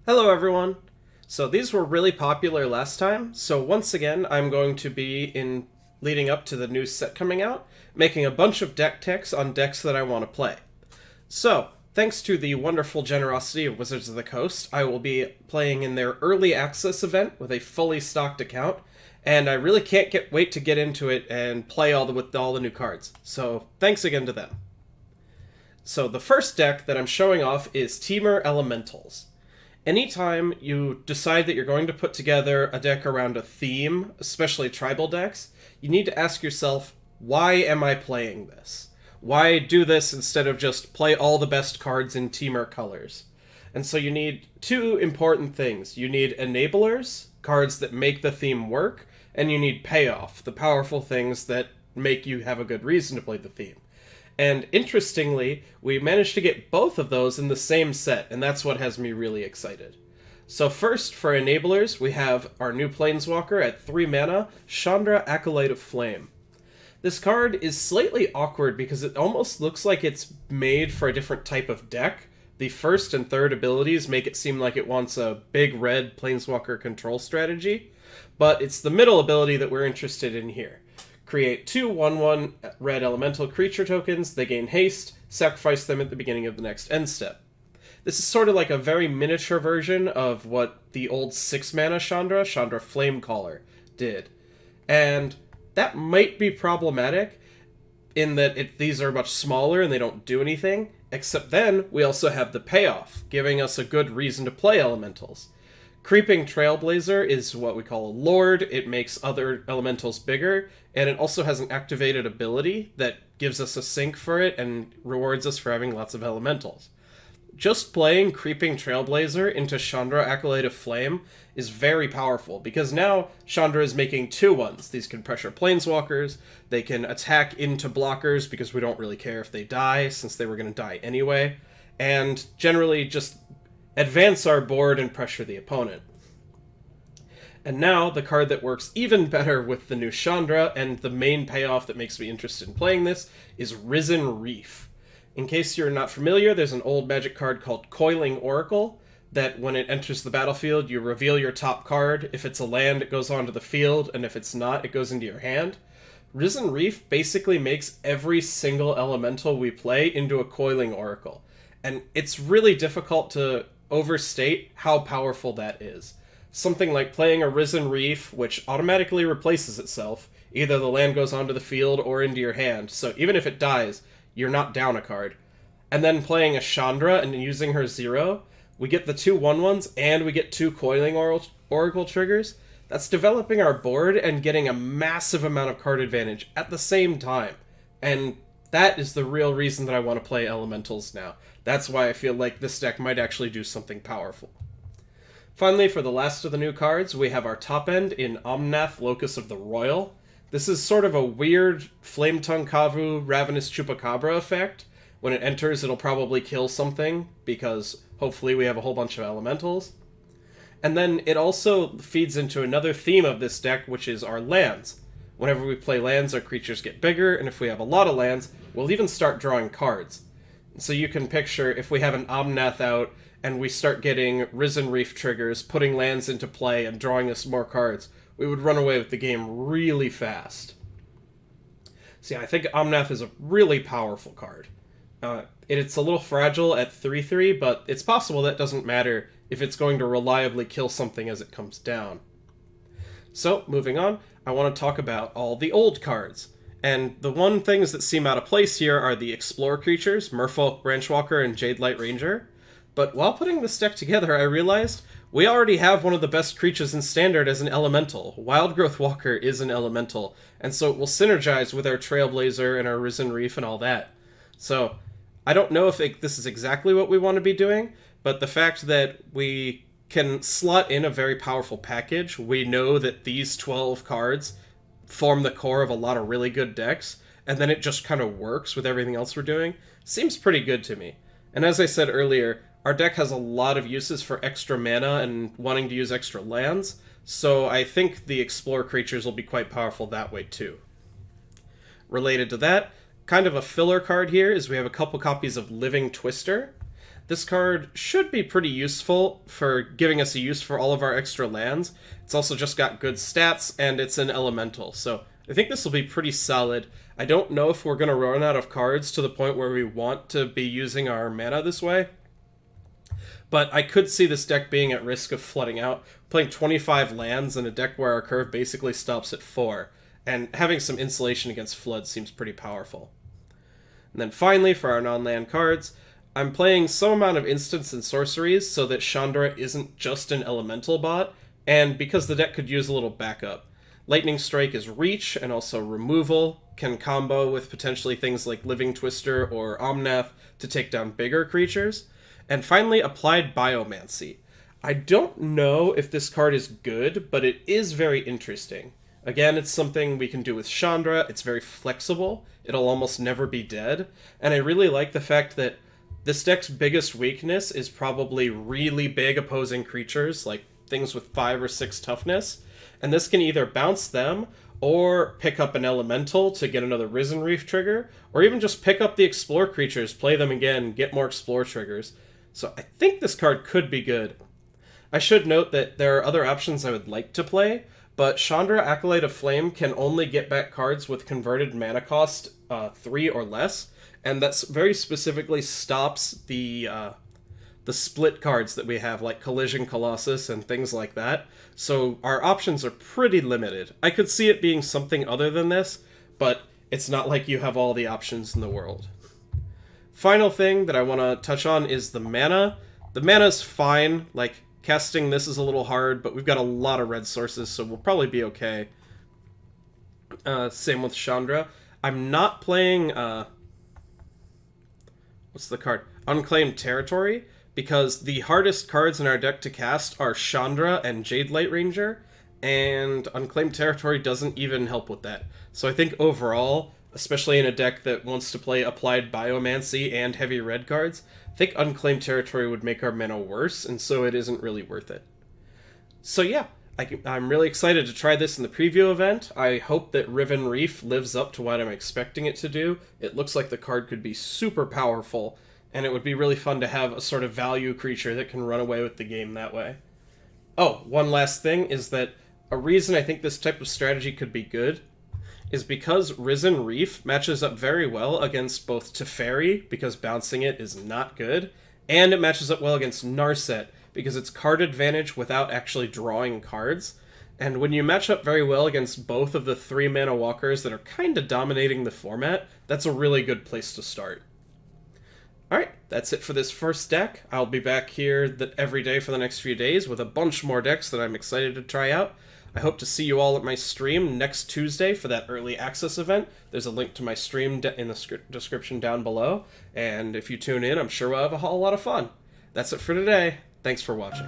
Hello everyone! So these were really popular last time, so once again I'm going to be leading up to the new set coming out, making a bunch of deck ticks on decks that I want to play. So, thanks to the wonderful generosity of Wizards of the Coast, I will be playing in their early access event with a fully stocked account, and I really can't wait to get into it and play with all the new cards. So, thanks again to them. So the first deck that I'm showing off is Temur Elementals. Anytime you decide that you're going to put together a deck around a theme, especially tribal decks, you need to ask yourself, why am I playing this? Why do this instead of just play all the best cards in Temur colors? And so you need two important things. You need enablers, cards that make the theme work, and you need payoff, the powerful things that make you have a good reason to play the theme. And interestingly, we managed to get both of those in the same set, and that's what has me really excited. So first, for enablers, we have our new Planeswalker at 3 mana, Chandra, Acolyte of Flame. This card is slightly awkward because it almost looks like it's made for a different type of deck. The first and third abilities make it seem like it wants a big red Planeswalker control strategy, but it's the middle ability that we're interested in here. Create two 1/1 red elemental creature tokens, they gain haste, sacrifice them at the beginning of the next end step. This is sort of like a very miniature version of what the old 6 mana Chandra Flamecaller, did. And that might be problematic in that these are much smaller and they don't do anything, except then we also have the payoff, giving us a good reason to play elementals. Creeping Trailblazer is what we call a lord. It makes other elementals bigger, and it also has an activated ability that gives us a sync for it and rewards us for having lots of elementals. Just playing Creeping Trailblazer into Chandra, Acolyte of Flame is very powerful, because now Chandra is making 2/1s. These can pressure planeswalkers, they can attack into blockers because we don't really care if they die, since they were going to die anyway, and generally just advance our board and pressure the opponent. And now, the card that works even better with the new Chandra, and the main payoff that makes me interested in playing this, is Risen Reef. In case you're not familiar, there's an old Magic card called Coiling Oracle, that when it enters the battlefield, you reveal your top card. If it's a land, it goes onto the field, and if it's not, it goes into your hand. Risen Reef basically makes every single elemental we play into a Coiling Oracle, and it's really difficult to overstate how powerful that is. Something like playing a Risen Reef, which automatically replaces itself. Either the land goes onto the field or into your hand, so even if it dies, you're not down a card. And then playing a Chandra and using her 0, we get the two 1/1s and we get two Coiling Oracle triggers. That's developing our board and getting a massive amount of card advantage at the same time. And that is the real reason that I want to play elementals now. That's why I feel like this deck might actually do something powerful. Finally, for the last of the new cards, we have our top end in Omnath, Locus of the Royal. This is sort of a weird Flametongue Kavu, Ravenous Chupacabra effect. When it enters, it'll probably kill something, because hopefully we have a whole bunch of elementals. And then it also feeds into another theme of this deck, which is our lands. Whenever we play lands, our creatures get bigger, and if we have a lot of lands, we'll even start drawing cards. So you can picture if we have an Omnath out and we start getting Risen Reef triggers, putting lands into play and drawing us more cards, we would run away with the game really fast. See, I think Omnath is a really powerful card. It's a little fragile at 3/3, but it's possible that doesn't matter if it's going to reliably kill something as it comes down. So, moving on, I want to talk about all the old cards. And the one things that seem out of place here are the Explore creatures, Merfolk Branchwalker and Jadelight Ranger. But while putting this deck together, I realized we already have one of the best creatures in Standard as an elemental. Wildgrowth Walker is an elemental, and so it will synergize with our Trailblazer and our Risen Reef and all that. So, I don't know if this is exactly what we want to be doing, but the fact that we can slot in a very powerful package, we know that these 12 cards form the core of a lot of really good decks, and then it just kind of works with everything else we're doing, seems pretty good to me. And as I said earlier, our deck has a lot of uses for extra mana and wanting to use extra lands, so I think the Explore creatures will be quite powerful that way too. Related to that, kind of a filler card here is we have a couple copies of Living Twister. this card should be pretty useful for giving us a use for all of our extra lands. It's also just got good stats, and it's an elemental, so I think this will be pretty solid. I don't know if we're going to run out of cards to the point where we want to be using our mana this way, but I could see this deck being at risk of flooding out. Playing 25 lands in a deck where our curve basically stops at 4, and having some insulation against flood seems pretty powerful. And then finally, for our non-land cards, I'm playing some amount of instants and sorceries so that Chandra isn't just an elemental bot, and because the deck could use a little backup. Lightning Strike is reach and also removal, can combo with potentially things like Living Twister or Omnath to take down bigger creatures. And finally, Applied Biomancy. I don't know if this card is good, but it is very interesting. Again, it's something we can do with Chandra. It's very flexible. It'll almost never be dead. And I really like the fact that this deck's biggest weakness is probably really big opposing creatures, like things with 5 or 6 toughness. And this can either bounce them, or pick up an elemental to get another Risen Reef trigger, or even just pick up the Explore creatures, play them again, get more Explore triggers. So I think this card could be good. I should note that there are other options I would like to play, but Chandra Acolyte of Flame can only get back cards with converted mana cost 3 or less, and that's very specifically stops the split cards that we have, like Collision Colossus and things like that. So our options are pretty limited. I could see it being something other than this, but it's not like you have all the options in the world. Final thing that I want to touch on is the mana. The mana's fine. Like, casting this is a little hard, but we've got a lot of red sources, so we'll probably be okay. Same with Chandra. I'm not playing, what's the card? Unclaimed Territory, because the hardest cards in our deck to cast are Chandra and Jade Light Ranger, and Unclaimed Territory doesn't even help with that. So I think overall, especially in a deck that wants to play Applied Biomancy and heavy red cards, I think Unclaimed Territory would make our mana worse, and so it isn't really worth it. So yeah, I'm really excited to try this in the preview event. I hope that Riven Reef lives up to what I'm expecting it to do. It looks like the card could be super powerful, and it would be really fun to have a sort of value creature that can run away with the game that way. Oh, one last thing is that a reason I think this type of strategy could be good is because Risen Reef matches up very well against both Teferi, because bouncing it is not good, and it matches up well against Narset, because it's card advantage without actually drawing cards. And when you match up very well against both of the 3 mana walkers that are kind of dominating the format, that's a really good place to start. Alright, that's it for this first deck. I'll be back here every day for the next few days with a bunch more decks that I'm excited to try out. I hope to see you all at my stream next Tuesday for that early access event. There's a link to my stream in the description down below, and if you tune in, I'm sure we'll have a whole lot of fun. That's it for today. Thanks for watching.